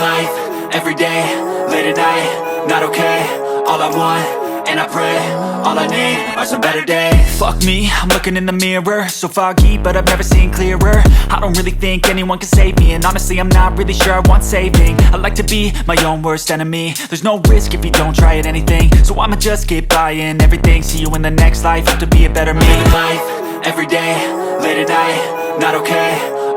life, everyday, late at night, not okay. All I want, and I pray, all I need are some better days. Fuck me, I'm looking in the mirror, so foggy, but I've never seen clearer. I don't really think anyone can save me, and honestly I'm not really sure I want saving. I like to be my own worst enemy. There's no risk if you don't try at anything, so I'ma just keep buying everything. See you in the next life, have to be a better me. Living life, everyday, late at night, not okay.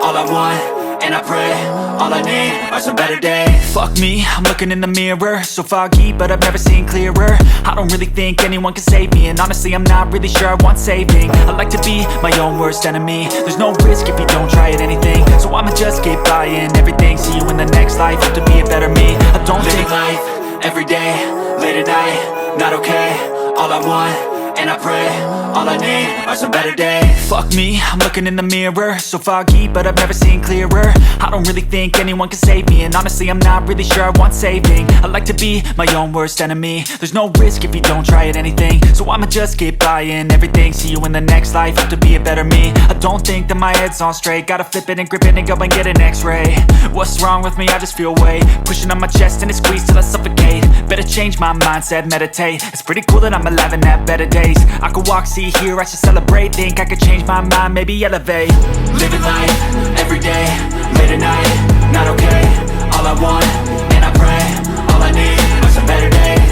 All I want, and I pray, all I need are some better days. Fuck me, I'm looking in the mirror, so foggy, but I've never seen clearer. I don't really think anyone can save me, and honestly I'm not really sure I want saving. I like to be my own worst enemy. There's no risk if you don't try at anything, so I'ma just keep buying everything. See you in the next life, have to be a better me. I don't Living think life, everyday, late at night, not okay. All I want, and I pray, all I need are some better days. Fuck me, I'm looking in the mirror, so foggy, but I've never seen clearer. I don't really think anyone can save me, and honestly I'm not really sure I want saving. I like to be my own worst enemy. There's no risk if you don't try at anything, so I'ma just keep buying everything. See you in the next life, have to be a better me. I don't think that my head's on straight, gotta flip it and grip it and go and get an x-ray. What's wrong with me? I just feel weight pushing on my chest and it squeezes till I suffocate. Better change my mindset, meditate. It's pretty cool that I'm alive and have better days. I could walk, see, hear, I should celebrate. Think I could change my mind, maybe elevate. Living life, everyday, late at night, not okay. All I want, and I pray, all I need are some better days.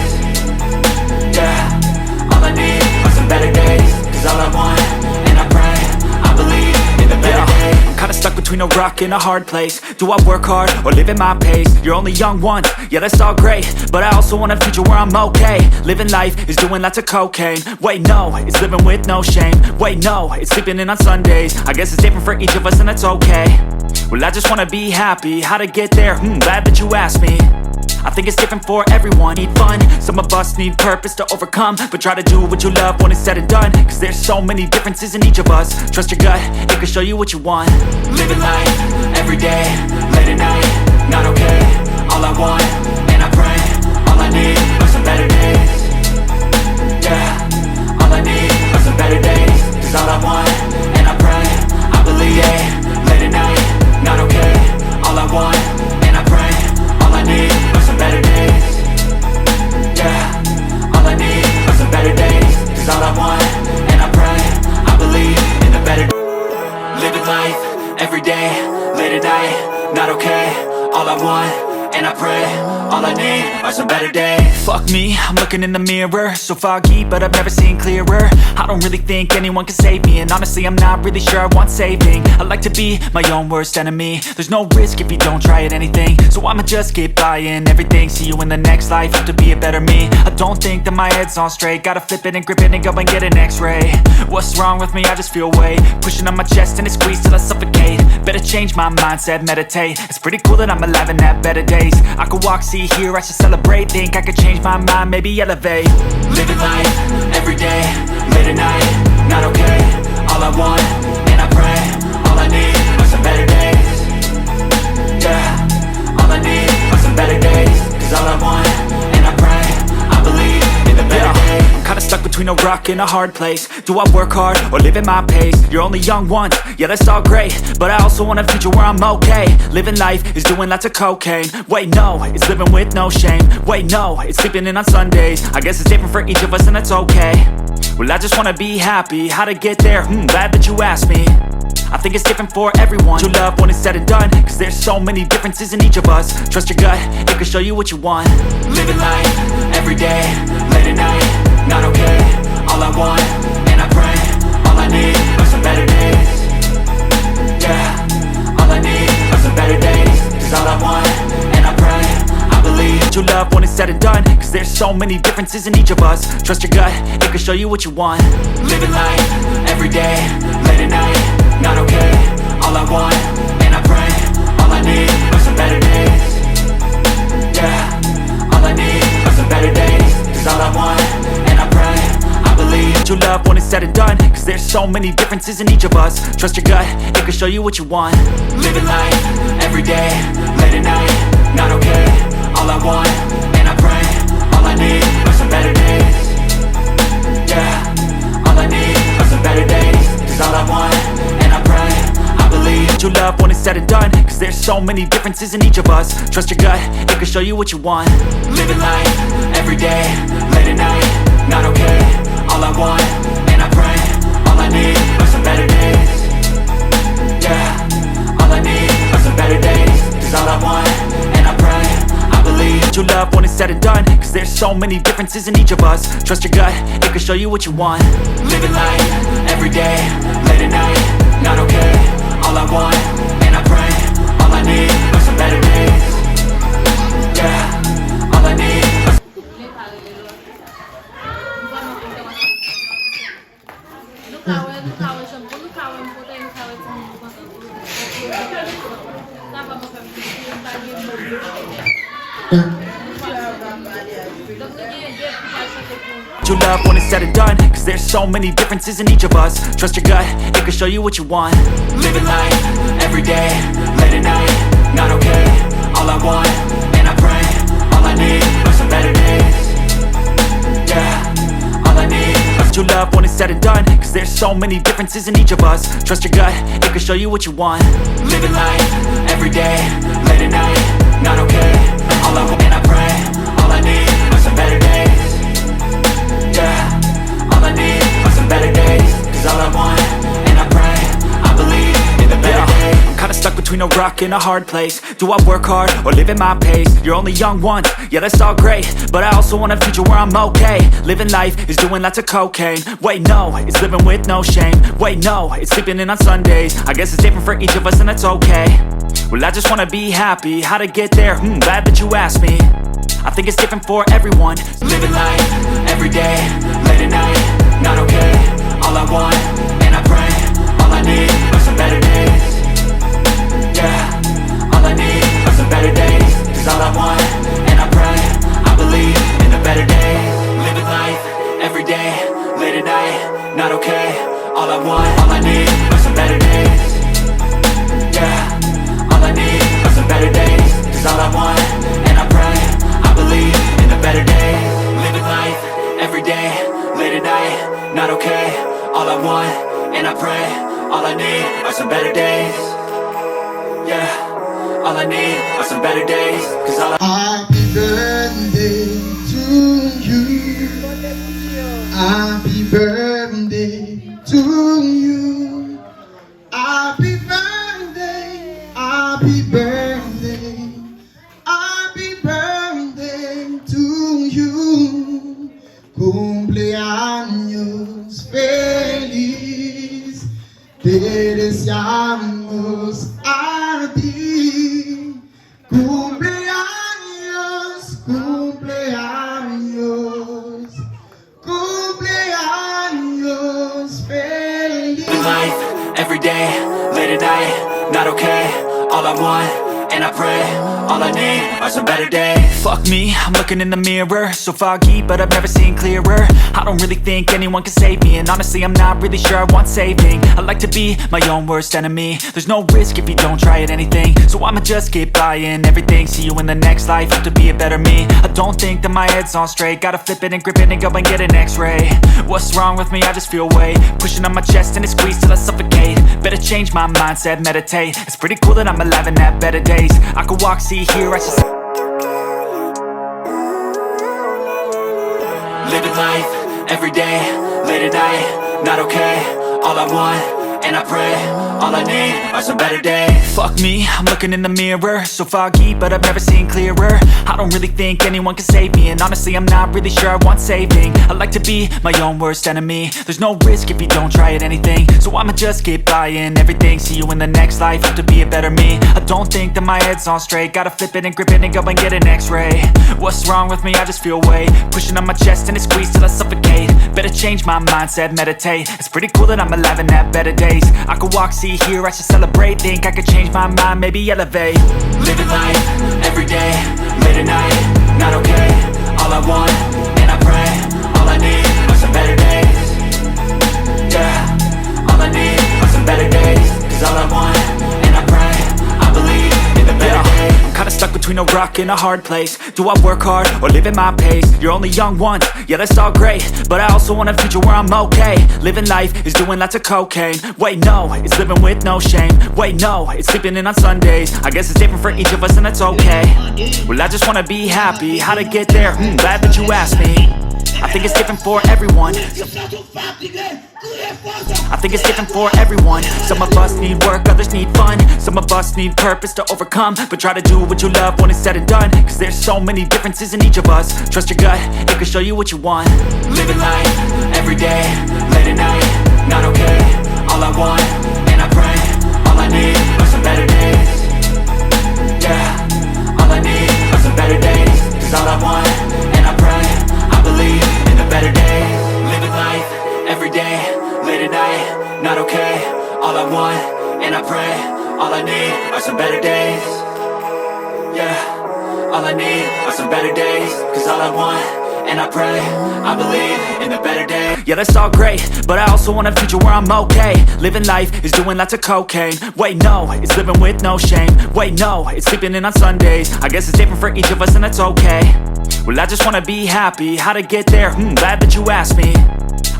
Yeah, all I need are some better days. Cause all I want, and I pray, I believe in the better days. I'm kinda stuck between a rock and a hard place. Do I work hard or live at my pace? You're only young once, yeah that's all great, but I also want a future where I'm okay. Living life is doing lots of cocaine. Wait no, it's living with no shame. Wait no, it's sleeping in on Sundays. I guess it's different for each of us and that's okay. Well I just wanna be happy, how to get there? Glad that you asked me. I think it's different for everyone. Need fun, some of us need purpose to overcome, but try to do what you love when it's said and done, cause there's so many differences in each of us. Trust your gut, it can show you what you want. Living life, everyday, late at night, not okay. All I want, and I pray, all I need are some better days. Yeah, all I need are some better days. Cause all I want, and I pray, I believe. Yeah, late at night, not okay. All I want, and I pray, all I need are some better days. Yeah, all I need are some better days. Cause all I want, and I pray, I believe in the better days. Living life, everyday, late at night, not okay. All I want, and I pray, all I need are some better days. Fuck me, I'm looking in the mirror, so foggy, but I've never seen clearer. I don't really think anyone can save me, and honestly I'm not really sure I want saving. I like to be my own worst enemy. There's no risk if you don't try at anything, so I'ma just keep buying everything. See you in the next life, have to be a better me. I don't think that my head's on straight, gotta flip it and grip it and go and get an x-ray. What's wrong with me? I just feel weight pushing on my chest and it squeezes till I suffocate. Better change my mindset, meditate. It's pretty cool that I'm alive and have better days. I could walk, see, hear, I should celebrate. Think I could change my mind, maybe elevate. Living life, everyday, late at night, not okay. All I want, and I pray, all I need are some better days. Yeah, all I need are some better days. Cause all I want, and I pray, I believe in the better days. I'm kinda stuck between a rock and a hard place. Do I work hard or live at my pace? You're only young once, yeah that's all great, but I also want a future where I'm okay. Living life is doing lots of cocaine. Wait no, it's living with no shame. Wait no, it's sleeping in on Sundays. I guess it's different for each of us and that's okay. Well I just wanna be happy, how to get there? Glad that you asked me. I think it's different for everyone. You love when it's said and done, cause there's so many differences in each of us. Trust your gut, it can show you what you want. Living life, everyday, late at night, not okay. All I want, and I pray, all I need are some better days. Yeah, all I need are some better days. Cause all I want, and I pray, I believe. You love when it's said and done, cause there's so many differences in each of us. Trust your gut, it can show you what you want. Living life, everyday, late at night, not okay. All I want, and I pray, all I need are some better days. Yeah, all I need are some better days. Cause all I want, and I pray, I believe. You love when it's said and done, cause there's so many differences in each of us. Trust your gut, it can show you what you want. Living life, everyday, late at night, not okay. All I want, and I pray, all I need are some better days. Yeah, all I need are some better days. Cause all I want, and I pray, I believe. You love love when it's said and done, cause there's so many differences in each of us. Trust your gut, it can show you what you want. Living life, everyday, late at night, not okay. All I want, and I pray, all I need are some better days. Yeah, all I need are some better days. Cause all I want, and I pray, I believe. True love when it's said and done, cause there's so many differences in each of us. Trust your gut, it can show you what you want. Living life, everyday, late at night, not okay. All I want, and I pray, all I need are some better days. Yeah, all I need are Lukałem się, bo lukałem tutaj, lukałem True love when it's said and done, cause there's so many differences in each of us. Trust your gut, it can show you what you want. living life, everyday, late at night, not okay. All I want, and I pray, all I need are some better days. Yeah, all I need are True love when it's said and done, cause there's so many differences in each of us. Trust your gut, it can show you what you want. living life, everyday, late at night, not okay. All I want, and I pray, all I need are some better days. Yeah, all I need are some better days. Cause all I want, and I pray, I believe in the better days. I'm kinda stuck between a rock and a hard place. Do I work hard or live at my pace? You're only young once, yeah that's all great, but I also want a future where I'm okay. Living life is doing lots of cocaine. Wait no, it's living with no shame. Wait no, it's sleeping in on Sundays. I guess it's different for each of us and that's okay. Well I just wanna be happy, how to get there? Glad that you asked me. I think it's different for everyone. Living life, everyday, late at night, not okay. All I want, and I pray, all I need are some better days. Yeah, all I need are some better days. Cause all I want, and I pray, I believe in the better days. Living life, everyday, late at night, not okay. All I want, all I need are some better days. Yeah, all I need are some better days. Cause all I want, and I pray, I believe in the better days. Living life, everyday, late at night, not okay. All I want, and I pray, all I need are some better days. Yeah, all I need are some better days. Cause all I Happy birthday to you. Happy birthday to you. Happy birthday. Happy birthday. Happy birthday to you. Cumpleaños feliz. Te deseamos a ti. Cumpleaños, cumpleaños, cumpleaños feliz. Living life, everyday, late at night, not okay. All I want, and I pray, all I need are some better days. Fuck me, I'm looking in the mirror, so foggy, but I've never seen clearer. I don't really think anyone can save me, and honestly I'm not really sure I want saving. I like to be my own worst enemy. There's no risk if you don't try at anything, so I'ma just keep buying everything. See you in the next life, have to be a better me. I don't think that my head's on straight, gotta flip it and grip it and go and get an x-ray. What's wrong with me? I just feel weight pushing on my chest and it squeezes till I suffocate. Better change my mindset, meditate. It's pretty cool that I'm alive and have better days. I could walk, see, hear, I should Living life, everyday, late at night, not okay. All I want, and I pray, all I need are some better days. Fuck me, I'm looking in the mirror, so foggy, but I've never seen clearer. I don't really think anyone can save me, and honestly I'm not really sure I want saving. I like to be my own worst enemy. There's no risk if you don't try at anything, so I'ma just keep buying everything. See you in the next life, have to be a better me. I don't think that my head's on straight, gotta flip it and grip it and go and get an x-ray. What's wrong with me? I just feel weight pushing on my chest and it squeezes till I suffocate. Better change my mindset, meditate. It's pretty cool that I'm alive and have better days. I could walk, see, hear, I should celebrate. Think I could change my mind, maybe elevate. Living life, everyday, late at night, not okay. All I want, and I pray, all I need are some better days. Yeah, all I need are some better days. Cause all I want, and I pray, I believe in the better days. I'm kinda stuck between a rock in a hard place. Do I work hard or live at my pace? You're only young once, yeah that's all great, but I also want a future where I'm okay. Living life is doing lots of cocaine. Wait no, it's living with no shame. Wait no, it's sleeping in on Sundays. I guess it's different for each of us and that's okay. Well I just wanna be happy. How to get there? Glad that you asked me. I think it's different for everyone. I think it's different for everyone. Some of us need work, others need fun. Some of us need purpose to overcome. But try to do what you love when it's said and done, cause there's so many differences in each of us. Trust your gut, it can show you what you want. Living life, everyday, late at night, not okay. All I want, and I pray, all I need are some better days. Yeah, all I need are some better days. Cause all I want, and I pray, I believe in the better days. Living life, everyday, late at night, not okay. All I want, and I pray, all I need are some better days. Yeah, all I need are some better days. Cause all I want, and I pray, I believe in the better days. Yeah that's all great, but I also want a future where I'm okay. Living life is doing lots of cocaine. Wait no, it's living with no shame. Wait no, it's sleeping in on Sundays. I guess it's different for each of us and that's okay. Well I just wanna be happy. How to get there? Glad that you asked me.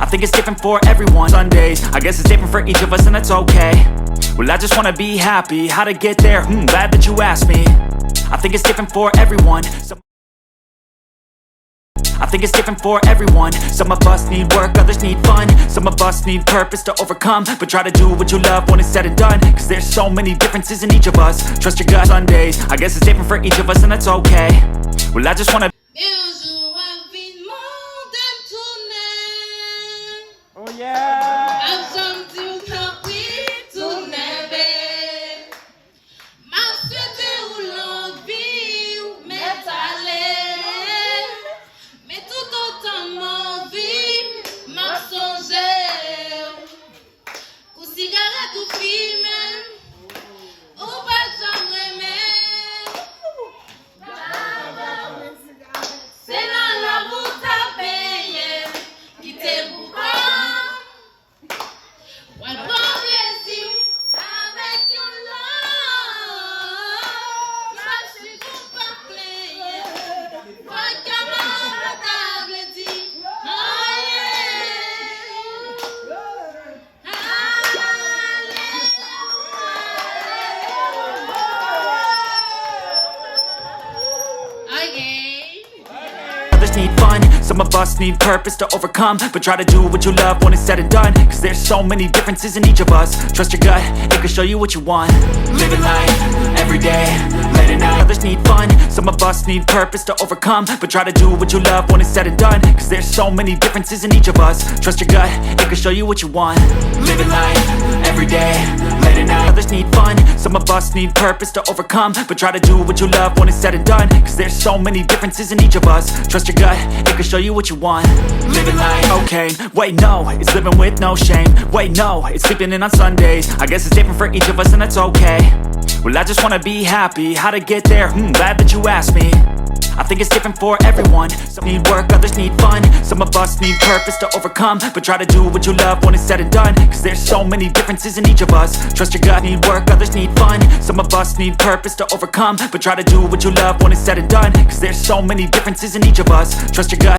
I think it's different for everyone. Sundays, I guess it's different for each of us and that's okay. Well I just wanna be happy. How to get there? Glad that you asked me. I think it's different for everyone. I think it's different for everyone. Some of us need work, others need fun. Some of us need purpose to overcome. But try to do what you love when it's said and done, cause there's so many differences in each of us. Trust your gut. Sundays, I guess it's different for each of us and that's okay. Well I just wanna Oh yeah! Others need fun, some of us need purpose to overcome. But try to do what you love when it's said and done, cause there's so many differences in each of us. Trust your gut, it can show you what you want. Living life, everyday, late at night. Others need fun, some of us need purpose to overcome. But try to do what you love when it's said and done, cause there's so many differences in each of us. Trust your gut, it can show you what you want. Living life, everyday, late at night. Others need fun, some of us need purpose to overcome. But try to do what you love when it's said and done, cause there's so many differences in each of us. Trust your gut, it can show you what you want. Living life, Cocaine, wait no, it's living with no shame. Wait no, it's sleeping in on Sundays. I guess it's different for each of us and that's okay. Well I just wanna be happy. How to get there? Glad that you asked me. I think it's different for everyone. Some need work, others need fun. Some of us need purpose to overcome. But try to do what you love when it's said and done, cause there's so many differences in each of us. Trust your gut. Need work, others need fun. Some of us need purpose to overcome. But try to do what you love when it's said and done, cause there's so many differences in each of us. Trust your gut.